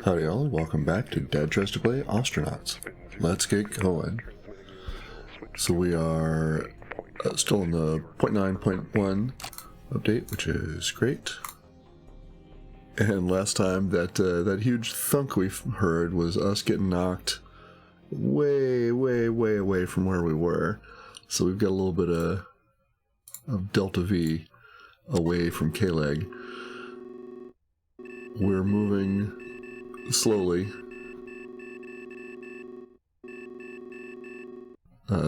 Howdy y'all, welcome back to dadtriesto Play Ostranauts. Let's get going. So we are still in the 0.9.1 update, which is great. And last time that huge thunk we heard was us getting knocked way away from where we were. So we've got a little bit of Delta V away from K-Leg. We're moving slowly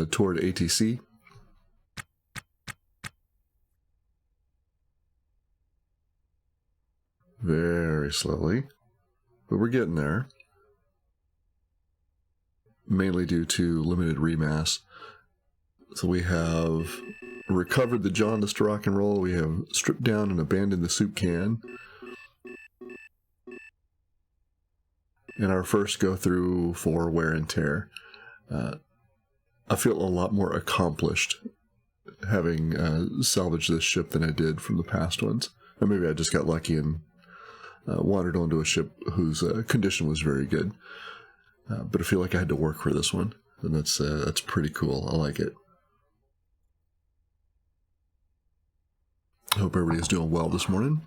toward ATC. Very slowly, but we're getting there. Mainly due to limited remass. So we have recovered the jaundice to rock and roll. We have stripped down and abandoned the soup can. And our first go through for wear and tear. I feel a lot more accomplished having salvaged this ship than I did from the past ones. Or maybe I just got lucky and wandered onto a ship whose condition was very good. But I feel like I had to work for this one, and that's pretty cool. I like it. I hope everybody is doing well this morning.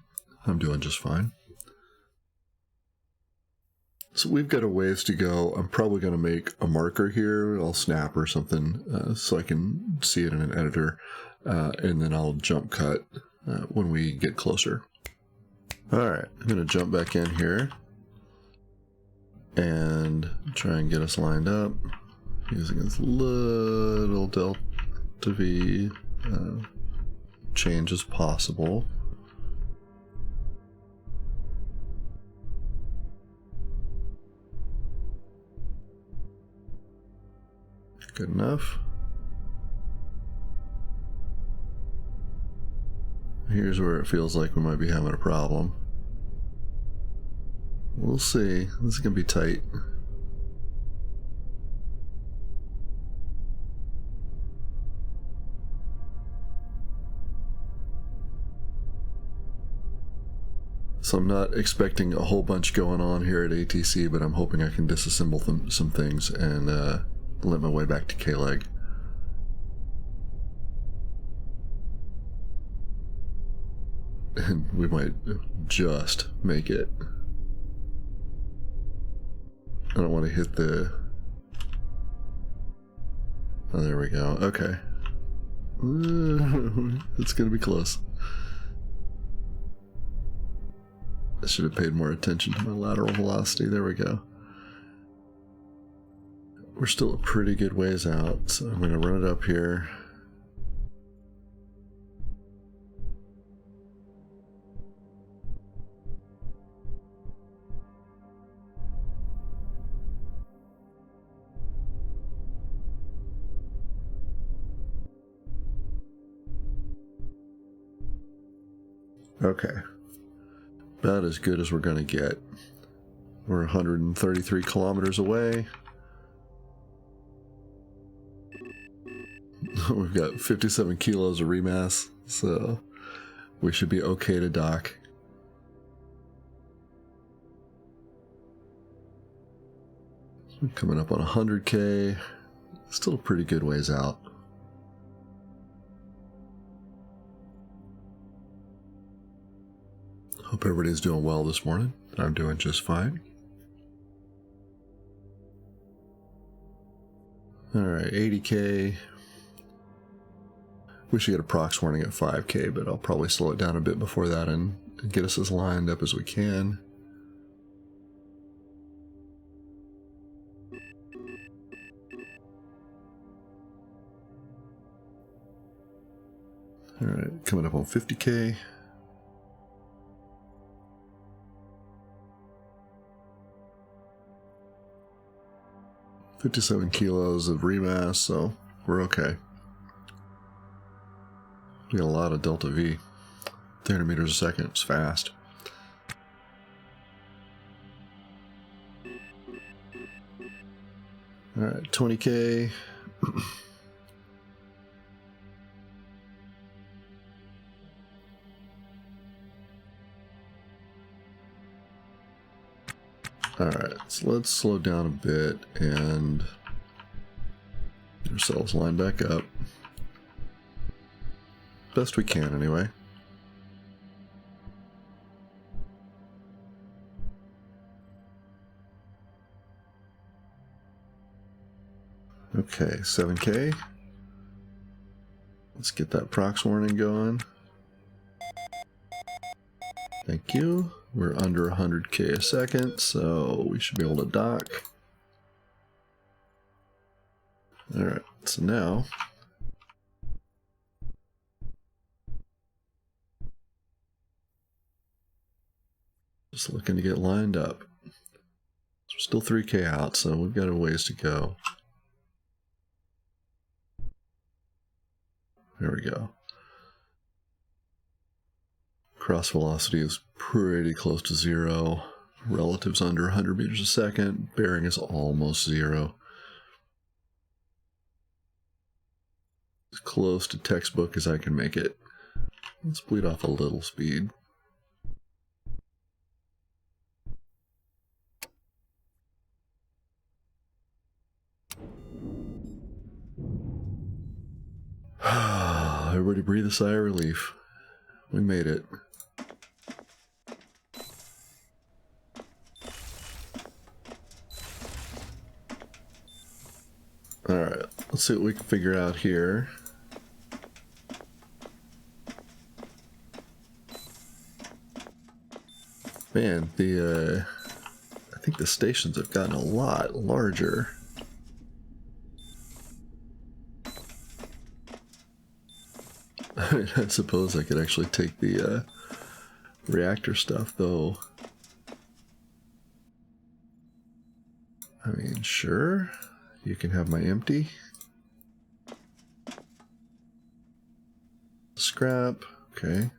I'm doing just fine. So we've got a ways to go. I'm probably going to make a marker here. I'll snap or something so I can see it in an editor, and then I'll jump cut when we get closer. All right, I'm going to jump back in here and try and get us lined up using this little Delta V change as possible. Good enough. Here's where it feels like we might be having a problem. We'll see. This is going to be tight. So I'm not expecting a whole bunch going on here at ATC, but I'm hoping I can disassemble some things and let my way back to K-Leg. And we might just make it. I don't want to hit the... Oh, there we go. Okay. It's going to be close. I should have paid more attention to my lateral velocity. There we go. We're still a pretty good ways out, so I'm going to run it up here. Okay. About as good as we're going to get. We're 133 kilometers away. We've got 57 kilos of remass, so we should be okay to dock. Coming up on 100K. Still a pretty good ways out. Hope everybody's doing well this morning. I'm doing just fine. Alright, 80K. We should get a prox warning at 5K, but I'll probably slow it down a bit before that and get us as lined up as we can. Alright, coming up on 50K. $57 kilos of remass, so we're okay. We got a lot of Delta V. 300 meters a second, it's fast. Alright, 20K. Alright, so let's slow down a bit and get ourselves lined back up. Best we can, anyway. Okay, 7K. Let's get that prox warning going. Thank you. We're under 100K a second, so we should be able to dock. Alright, so now just looking to get lined up. We're still 3K out, so we've got a ways to go. There we go. Cross velocity is pretty close to 0. Relative's under 100 meters a second. Bearing is almost 0. As close to textbook as I can make it. Let's bleed off a little speed. Everybody breathe a sigh of relief. We made it. Alright, let's see what we can figure out here. Man, I think the stations have gotten a lot larger. I suppose I could actually take the reactor stuff, though. I mean, sure. You can have my empty. Scrap. Okay.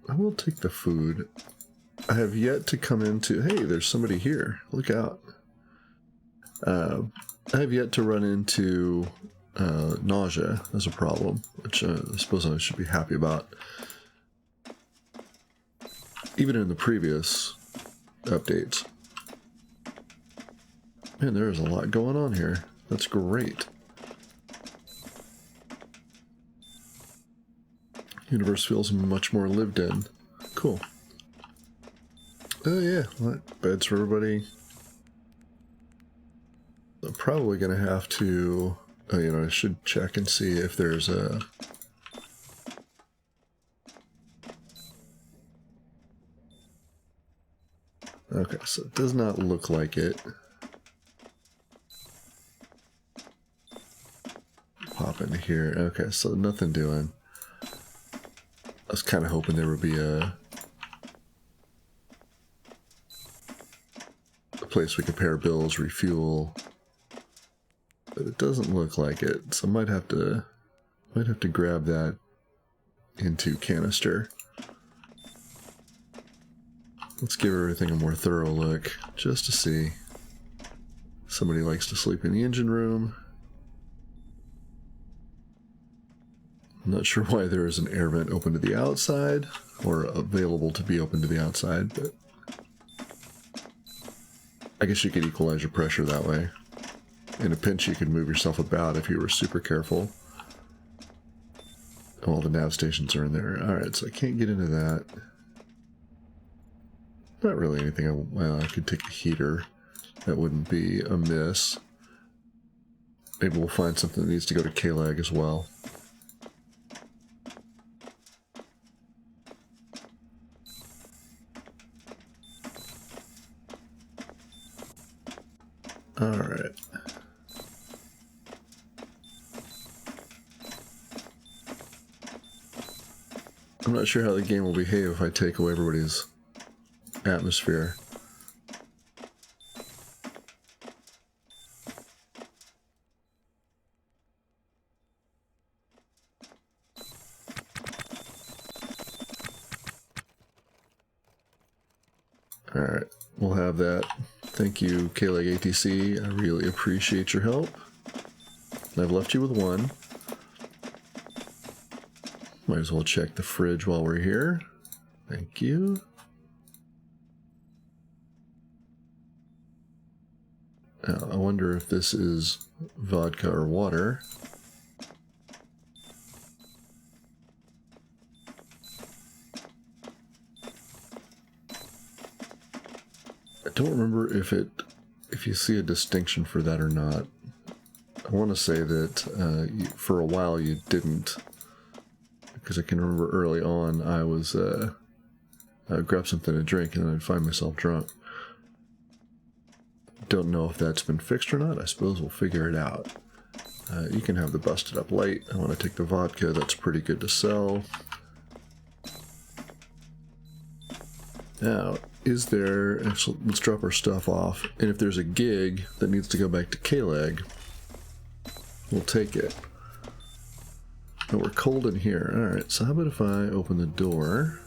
I will take the food. I have yet to come into... Hey, there's somebody here. Look out. I have yet to run into nausea as a problem, which I suppose I should be happy about. Even in the previous updates. Man, there's a lot going on here. That's great. Universe feels much more lived in. Cool. Oh yeah, beds for everybody. I'm probably gonna have to, you know, I should check and see if there's a... Okay, so it does not look like it. Pop into here. Okay, so nothing doing. I was kind of hoping there would be a place we could pay our bills, refuel, but it doesn't look like it. So I might have to grab that into canister. Let's give everything a more thorough look, just to see. Somebody likes to sleep in the engine room. I'm not sure why there is an air vent open to the outside, or available to be open to the outside, but I guess you could equalize your pressure that way. In a pinch, you could move yourself about if you were super careful. All the nav stations are in there. Alright, so I can't get into that. Not really anything. Well, I could take a heater. That wouldn't be amiss. Maybe we'll find something that needs to go to K-Lag as well. Alright. I'm not sure how the game will behave if I take away everybody's atmosphere. Alright, we'll have that. Thank you, K-Lag ATC. I really appreciate your help. I've left you with one. Might as well check the fridge while we're here. Thank you. Now, I wonder if this is vodka or water. I don't remember if you see a distinction for that or not. I want to say that for a while you didn't, because I can remember early on I was I'd grab something to drink and then I'd find myself drunk. Don't know if that's been fixed or not. I suppose we'll figure it out. You can have the busted up light. I want to take the vodka. That's pretty good to sell. Now, is there... Actually, let's drop our stuff off. And if there's a gig that needs to go back to K-Leg, we'll take it. But we're cold in here. Alright, so how about if I open the door...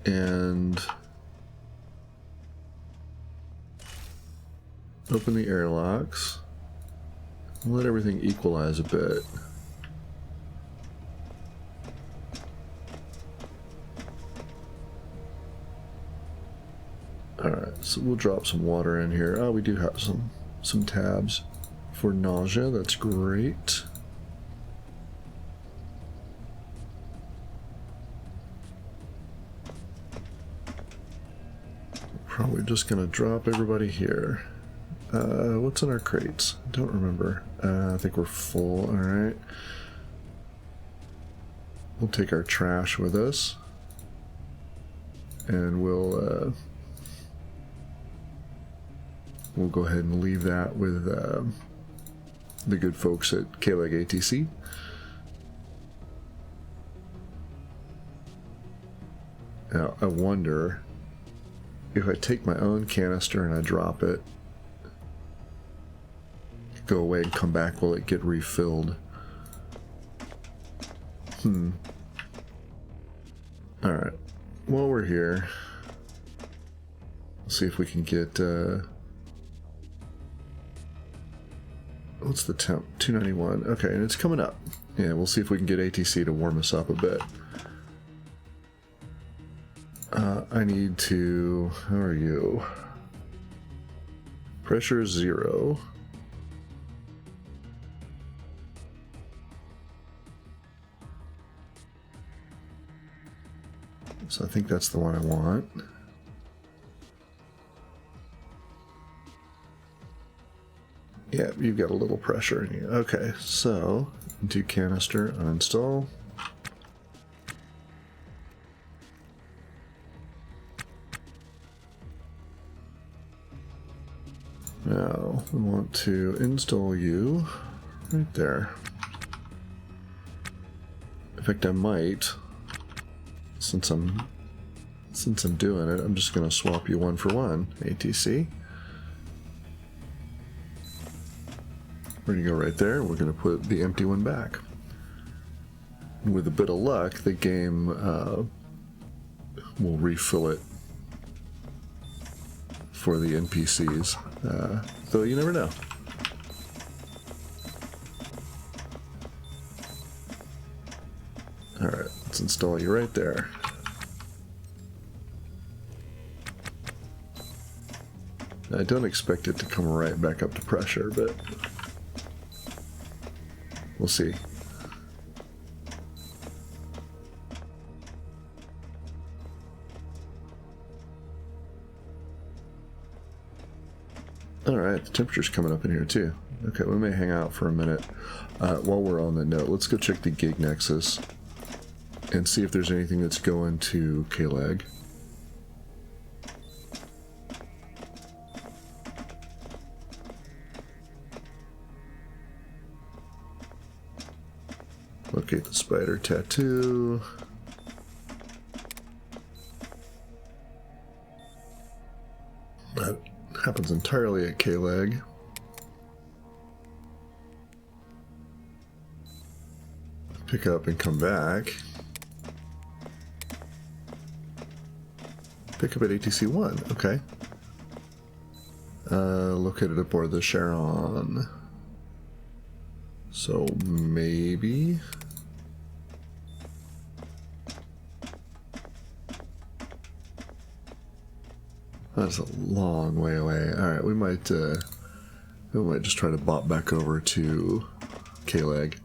and open the airlocks, let everything equalize a bit. Alright, so we'll drop some water in here. Oh, we do have some tabs for nausea, that's great. Probably just gonna drop everybody here. What's in our crates? I don't remember. I think we're full. Alright. We'll take our trash with us. And we'll go ahead and leave that with the good folks at K-Leg ATC. Now, I wonder... if I take my own canister and I drop it, go away and come back, will it get refilled? Alright. While we're here, let's see if we can get, what's the temp? 291. Okay, and it's coming up. Yeah, we'll see if we can get ATC to warm us up a bit. I need to... how are you? Pressure 0. So I think that's the one I want. Yeah, you've got a little pressure in you. Okay, so do canister, uninstall. Now, we want to install you right there. In fact, I might, since I'm doing it, I'm just going to swap you one for one, ATC. We're going to go right there. We're going to put the empty one back. And with a bit of luck, the game will refill it for the NPCs. Though you never know. Alright, let's install you right there. I don't expect it to come right back up to pressure, but we'll see. Alright, the temperature's coming up in here too. Okay, we may hang out for a minute. While we're on the note, let's go check the gig nexus and see if there's anything that's going to K-Leg. Locate the spider tattoo. That happens entirely at K-Leg. Pick up and come back. Pick up at ATC 1, okay. Located aboard the Charon. So maybe... That's a long way away. Alright, we might just try to bop back over to K-Leg.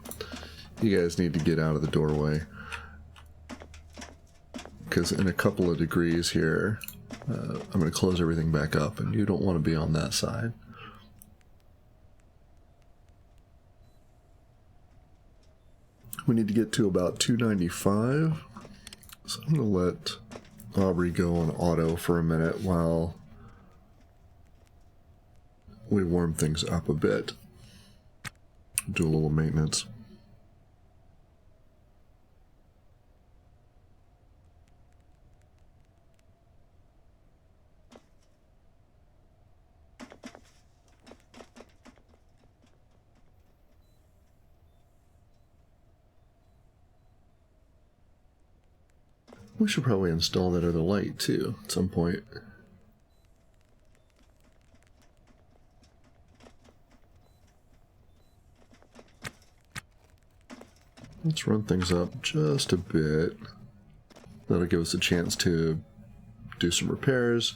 You guys need to get out of the doorway. Because in a couple of degrees here, I'm going to close everything back up, and you don't want to be on that side. We need to get to about 295. So I'm going to let Aubrey go on auto for a minute while we warm things up a bit. Do a little maintenance. We should probably install that other light too at some point. Let's run things up just a bit. That'll give us a chance to do some repairs.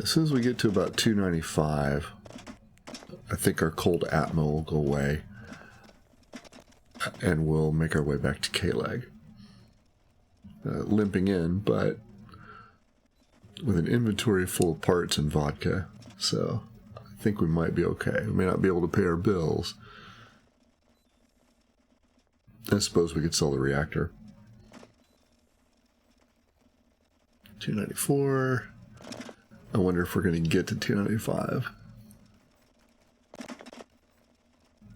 As soon as we get to about 295, I think our cold atmo will go away. And we'll make our way back to K-Leg. Limping in, but with an inventory full of parts and vodka. So I think we might be okay. We may not be able to pay our bills. I suppose we could sell the reactor. 294. I wonder if we're going to get to 295.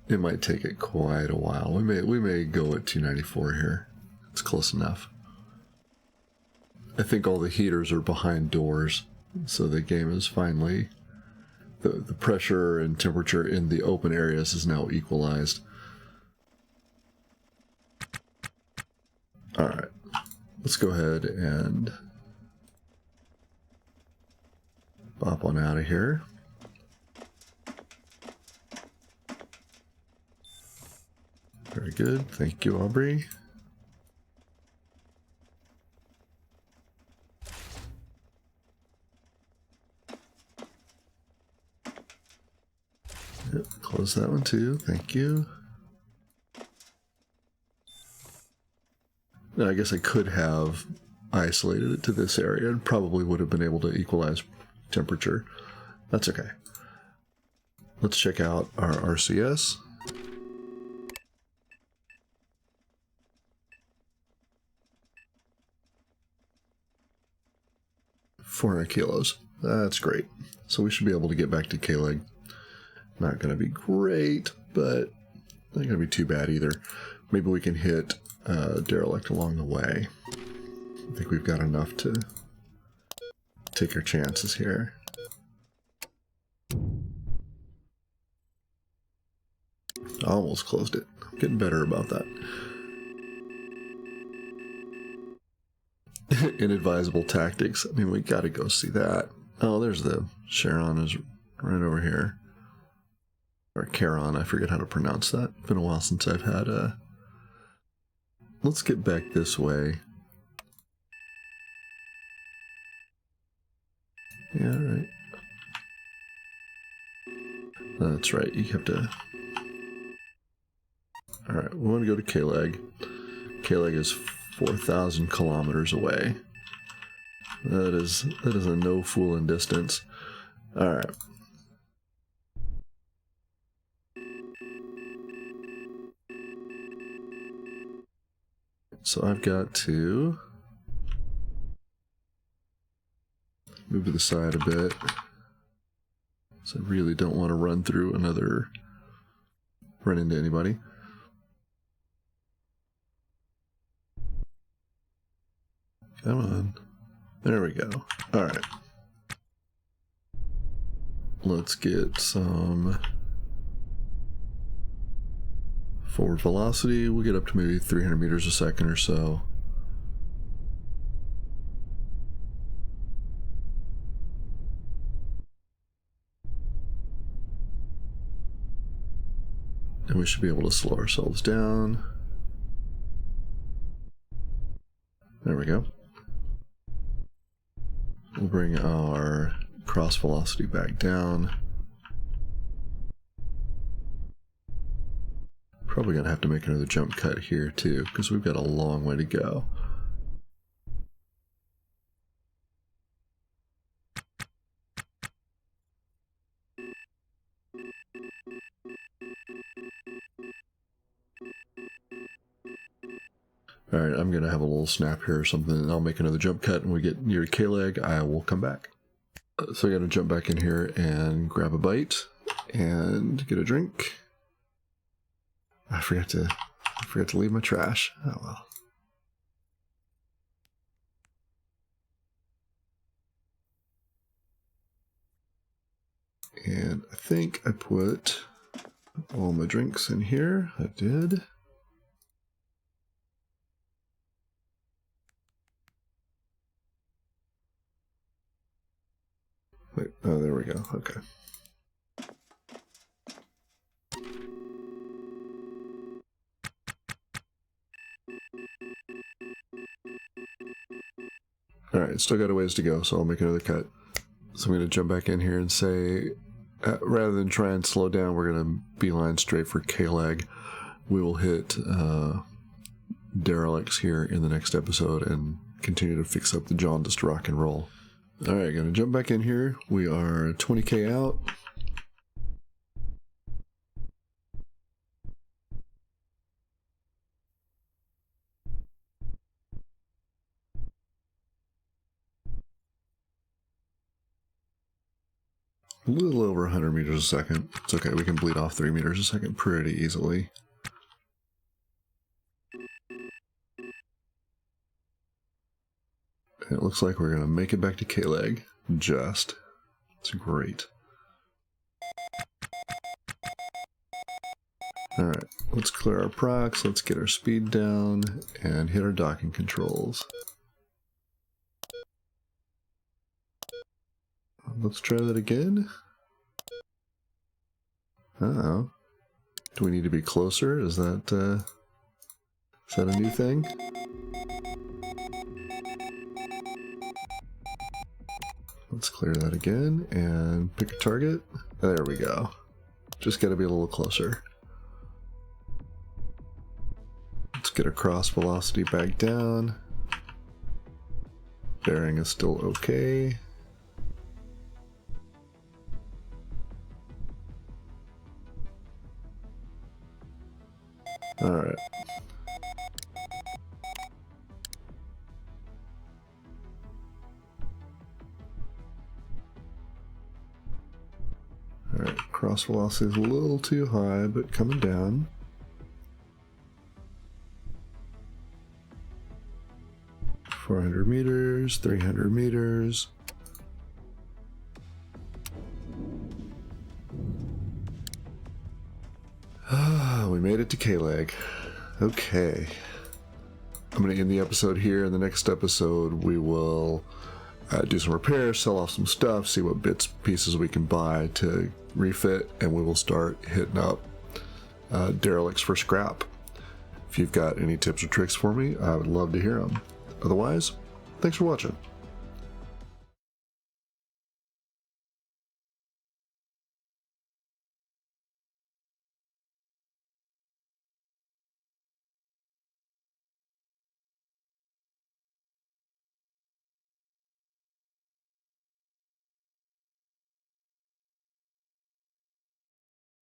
It might take it quite a while. We may go at 294 here. It's close enough. I think all the heaters are behind doors, so the game is finally... The pressure and temperature in the open areas is now equalized. Alright, let's go ahead and bop on out of here. Very good. Thank you, Aubrey. Yep, close that one too. Thank you. Now, I guess I could have isolated it to this area and probably would have been able to equalize temperature. That's okay. Let's check out our RCS. 400 kilos. That's great. So we should be able to get back to K-Leg. Not going to be great, but not going to be too bad either. Maybe we can hit Derelict along the way. I think we've got enough to take our chances here. Almost closed it. I'm getting better about that. Inadvisable tactics. I mean, we gotta go see that. Oh, there's the Charon is right over here. Or Charon, I forget how to pronounce that. It's been a while since I've had a... Let's get back this way. Yeah, right. That's right, you have to... Alright, we want to go to K-Leg. K-Leg is 4,000 kilometers away. That is a no-fooling distance. Alright. So I've got to move to the side a bit. So I really don't want to run into anybody. Come on. There we go. Alright. Let's get some forward velocity. We'll get up to maybe 300 meters a second or so. And we should be able to slow ourselves down. There we go. We'll bring our cross velocity back down. Probably gonna have to make another jump cut here too, because we've got a long way to go. Alright, I'm gonna have a little snap here or something, and I'll make another jump cut, and when we get near K-leg, I will come back. So I gotta jump back in here and grab a bite and get a drink. I forgot to leave my trash. Oh well. And I think I put all my drinks in here. I did. Wait, oh, there we go. Okay. Alright, still got a ways to go, so I'll make another cut. So I'm going to jump back in here and say, rather than try and slow down, we're going to beeline straight for K-leg. We will hit derelicts here in the next episode and continue to fix up the jaundiced rock and roll. Alright, going to jump back in here. We are 20k out. A little over 100 meters a second. It's okay, we can bleed off 3 meters a second pretty easily. And it looks like we're going to make it back to K-leg. Just. It's great. Alright, let's clear our procs, let's get our speed down, and hit our docking controls. Let's try that again. Uh-oh. Do we need to be closer? Is that a new thing? Let's clear that again and pick a target. There we go. Just gotta be a little closer. Let's get our cross velocity back down. Bearing is still okay. Alright. Alright, cross velocity is a little too high, but coming down. $400 meters, 300 meters. We made it to K-leg. Okay. I'm going to end the episode here. In the next episode, we will do some repairs, sell off some stuff, see what bits, pieces we can buy to refit, and we will start hitting up derelicts for scrap. If you've got any tips or tricks for me, I would love to hear them. Otherwise, thanks for watching.